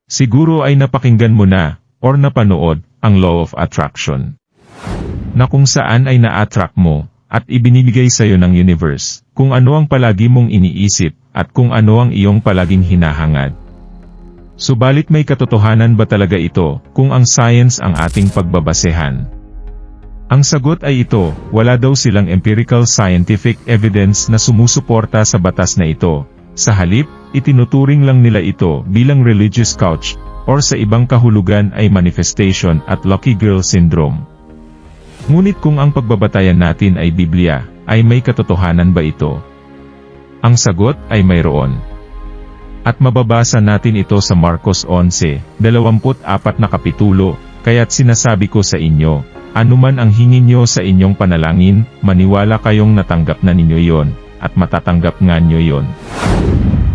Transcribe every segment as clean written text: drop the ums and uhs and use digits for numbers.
Siguro ay napakinggan mo na, or napanood, ang Law of Attraction. Na kung saan ay na-attract mo, at ibinibigay sa'yo ng universe, kung ano ang palagi mong iniisip, at kung ano ang iyong palaging hinahangad. Subalit may katotohanan ba talaga ito, kung ang science ang ating pagbabasehan? Ang sagot ay ito, wala daw silang empirical scientific evidence na sumusuporta sa batas na ito. Sa halip, itinuturing lang nila ito bilang religious couch, or sa ibang kahulugan ay manifestation at lucky girl syndrome. Ngunit kung ang pagbabatayan natin ay Biblia, ay may katotohanan ba ito? Ang sagot ay mayroon. At mababasa natin ito sa Marcos 11:24 na kapitulo, kaya't sinasabi ko sa inyo, anuman ang hingin nyo sa inyong panalangin, maniwala kayong natanggap na ninyo yon, at matatanggap nga nyo yon.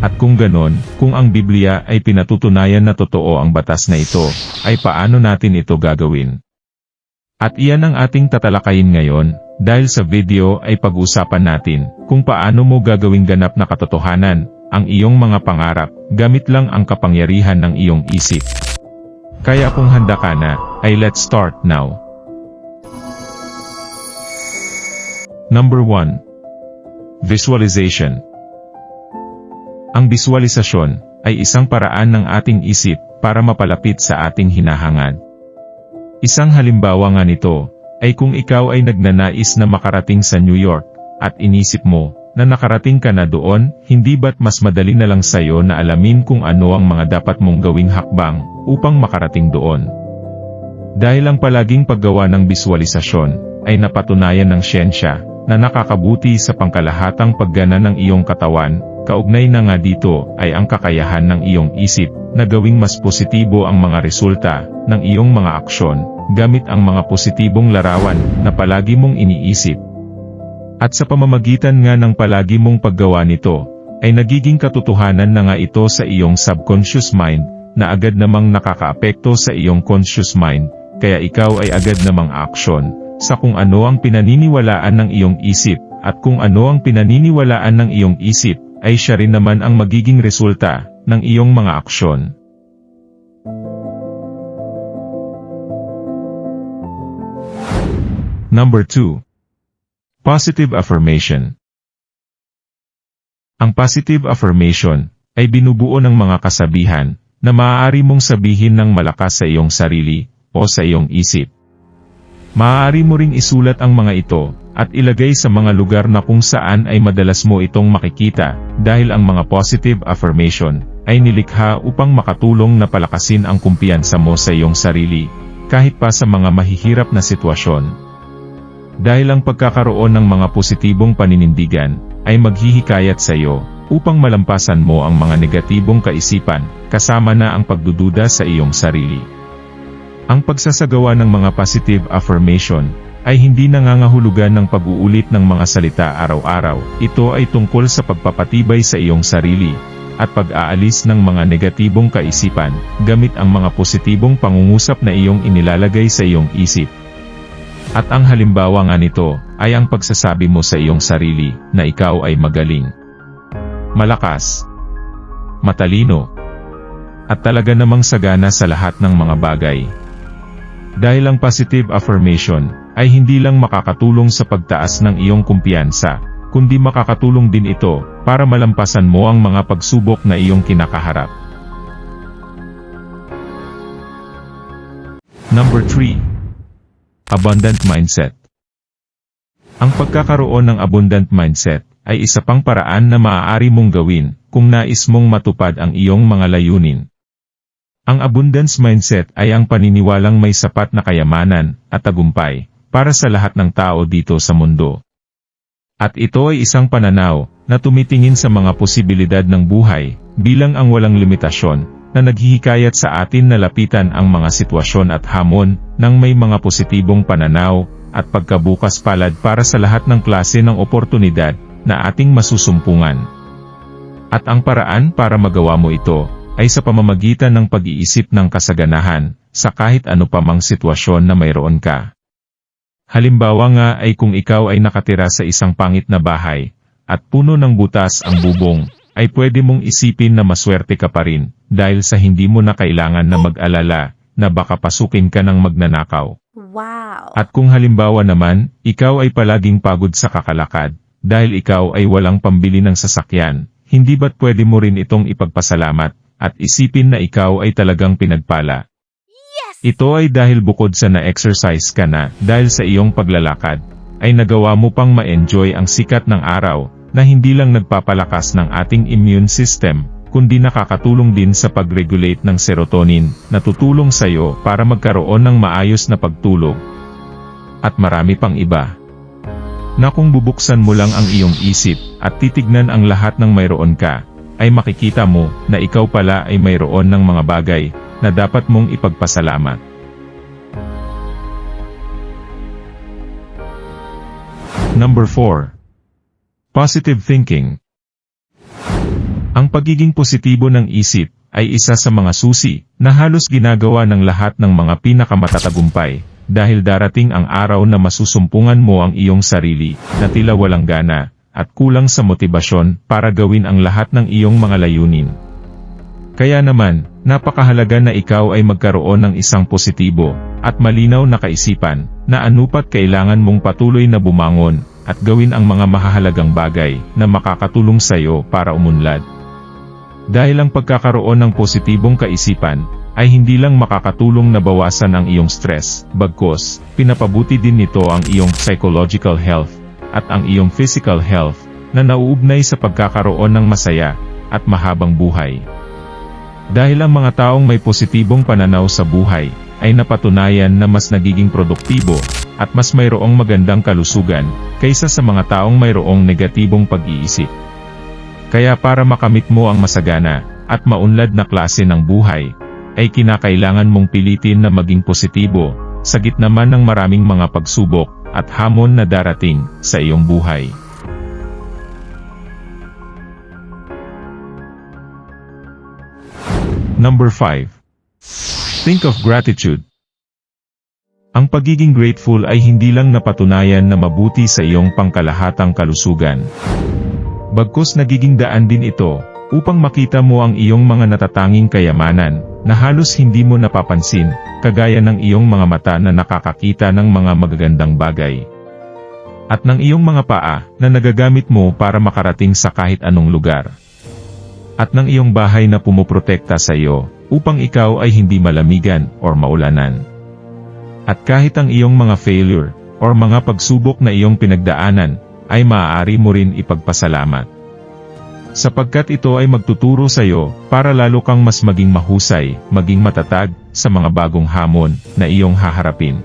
At kung ganon, kung ang Biblia ay pinatutunayan na totoo ang batas na ito, ay paano natin ito gagawin? At iyan ang ating tatalakayin ngayon, dahil sa video ay pag-usapan natin, kung paano mo gagawing ganap na katotohanan, ang iyong mga pangarap, gamit lang ang kapangyarihan ng iyong isip. Kaya kung handa ka na, ay let's start now. Number 1. Visualization. Ang visualisasyon ay isang paraan ng ating isip para mapalapit sa ating hinahangad. Isang halimbawa nga nito ay kung ikaw ay nagnanais na makarating sa New York at inisip mo na nakarating ka na doon, hindi ba't mas madali na lang sa'yo na alamin kung ano ang mga dapat mong gawing hakbang upang makarating doon? Dahil ang palaging paggawa ng visualisasyon ay napatunayan ng siyensya na nakakabuti sa pangkalahatang paggana ng iyong katawan. Kaugnay na nga dito ay ang kakayahan ng iyong isip na gawing mas positibo ang mga resulta ng iyong mga aksyon gamit ang mga positibong larawan na palagi mong iniisip. At sa pamamagitan nga ng palagi mong paggawa nito, ay nagiging katotohanan na nga ito sa iyong subconscious mind na agad namang nakakaapekto sa iyong conscious mind, kaya ikaw ay agad namang aksyon sa kung ano ang pinaniniwalaan ng iyong isip, at kung ano ang pinaniniwalaan ng iyong isip, ay siya rin naman ang magiging resulta ng iyong mga aksyon. Number 2. Positive affirmation. Ang positive affirmation ay binubuo ng mga kasabihan na maaari mong sabihin ng malakas sa iyong sarili o sa iyong isip. Maaari mo ring isulat ang mga ito at ilagay sa mga lugar na kung saan ay madalas mo itong makikita, dahil ang mga positive affirmation ay nilikha upang makatulong na palakasin ang kumpiyansa mo sa iyong sarili, kahit pa sa mga mahihirap na sitwasyon. Dahil ang pagkakaroon ng mga positibong paninindigan ay maghihikayat sa iyo upang malampasan mo ang mga negatibong kaisipan, kasama na ang pagdududa sa iyong sarili. Ang pagsasagawa ng mga positive affirmation ay hindi nangangahulugan ng pag-uulit ng mga salita araw-araw. Ito ay tungkol sa pagpapatibay sa iyong sarili at pag-aalis ng mga negatibong kaisipan gamit ang mga positibong pangungusap na iyong inilalagay sa iyong isip. At ang halimbawa nga nito ay ang pagsasabi mo sa iyong sarili na ikaw ay magaling, malakas, matalino, at talaga namang sagana sa lahat ng mga bagay. Dahil ang positive affirmation ay hindi lang makakatulong sa pagtaas ng iyong kumpiyansa, kundi makakatulong din ito para malampasan mo ang mga pagsubok na iyong kinakaharap. Number 3. Abundant mindset. Ang pagkakaroon ng abundant mindset ay isa pang paraan na maaari mong gawin kung nais mong matupad ang iyong mga layunin. Ang abundance mindset ay ang paniniwalang may sapat na kayamanan at tagumpay para sa lahat ng tao dito sa mundo. At ito ay isang pananaw na tumitingin sa mga posibilidad ng buhay bilang ang walang limitasyon, na naghihikayat sa atin na lapitan ang mga sitwasyon at hamon ng may mga positibong pananaw at pagkabukas palad para sa lahat ng klase ng oportunidad na ating masusumpungan. At ang paraan para magawa mo ito ay sa pamamagitan ng pag-iisip ng kasaganahan sa kahit ano pa mang sitwasyon na mayroon ka. Halimbawa nga ay kung ikaw ay nakatira sa isang pangit na bahay, at puno ng butas ang bubong, ay pwede mong isipin na maswerte ka pa rin, dahil sa hindi mo na kailangan na mag-alala, na baka pasukin ka ng magnanakaw. Wow! At kung halimbawa naman, ikaw ay palaging pagod sa kakalakad, dahil ikaw ay walang pambili ng sasakyan, hindi ba't pwede mo rin itong ipagpasalamat, at isipin na ikaw ay talagang pinagpala? Ito ay dahil bukod sa na-exercise ka na, dahil sa iyong paglalakad, ay nagawa mo pang ma-enjoy ang sikat ng araw, na hindi lang nagpapalakas ng ating immune system, kundi nakakatulong din sa pag-regulate ng serotonin, na tutulong sa iyo para magkaroon ng maayos na pagtulog. At marami pang iba. Na kung bubuksan mo lang ang iyong isip, at titignan ang lahat ng mayroon ka, ay makikita mo, na ikaw pala ay mayroon ng mga bagay, na dapat mong ipagpasalamat. Number 4. Positive thinking. Ang pagiging positibo ng isip, ay isa sa mga susi, na halos ginagawa ng lahat ng mga pinakamatatagumpay, dahil darating ang araw na masusumpungan mo ang iyong sarili, na tila walang gana, at kulang sa motibasyon, para gawin ang lahat ng iyong mga layunin. Kaya naman, napakahalaga na ikaw ay magkaroon ng isang positibo, at malinaw na kaisipan, na anupat kailangan mong patuloy na bumangon, at gawin ang mga mahahalagang bagay, na makakatulong sa iyo para umunlad. Dahil ang pagkakaroon ng positibong kaisipan, ay hindi lang makakatulong na bawasan ang iyong stress, bagkus, pinapabuti din nito ang iyong psychological health, at ang iyong physical health, na nauugnay sa pagkakaroon ng masaya, at mahabang buhay. Dahil ang mga taong may positibong pananaw sa buhay, ay napatunayan na mas nagiging produktibo, at mas mayroong magandang kalusugan, kaysa sa mga taong mayroong negatibong pag-iisip. Kaya para makamit mo ang masagana, at maunlad na klase ng buhay, ay kinakailangan mong pilitin na maging positibo, sa gitna man ng maraming mga pagsubok, at hamon na darating, sa iyong buhay. Number 5. Think of gratitude. Ang pagiging grateful ay hindi lang napatunayan na mabuti sa iyong pangkalahatang kalusugan. Bagkus nagiging daan din ito, upang makita mo ang iyong mga natatanging kayamanan, na halos hindi mo napapansin, kagaya ng iyong mga mata na nakakakita ng mga magagandang bagay. At ng iyong mga paa, na nagagamit mo para makarating sa kahit anong lugar. At ng iyong bahay na pumuprotekta sa iyo, upang ikaw ay hindi malamigan, or maulanan. At kahit ang iyong mga failure, or mga pagsubok na iyong pinagdaanan, ay maaari mo rin ipagpasalamat. Sapagkat ito ay magtuturo sa iyo, para lalo kang mas maging mahusay, maging matatag, sa mga bagong hamon, na iyong haharapin.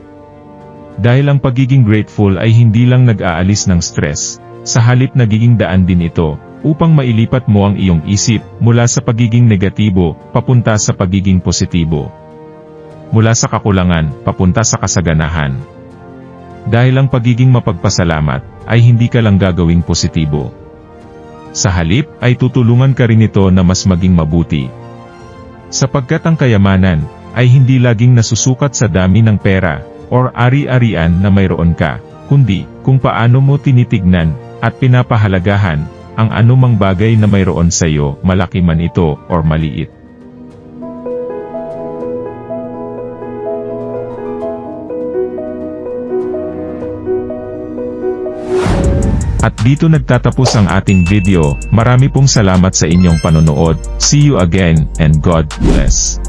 Dahil ang pagiging grateful ay hindi lang nag-aalis ng stress, sa halip nagiging daan din ito, upang mailipat mo ang iyong isip, mula sa pagiging negatibo, papunta sa pagiging positibo. Mula sa kakulangan, papunta sa kasaganahan. Dahil ang pagiging mapagpasalamat, ay hindi ka lang gagawing positibo. Sa halip, ay tutulungan ka rin ito na mas maging mabuti. Sapagkat ang kayamanan, ay hindi laging nasusukat sa dami ng pera, or ari-arian na mayroon ka, kundi, kung paano mo tinitignan, at pinapahalagahan, ang anumang bagay na mayroon sa iyo, malaki man ito, or maliit. At dito nagtatapos ang ating video. Marami pong salamat sa inyong panonood. See you again, and God bless.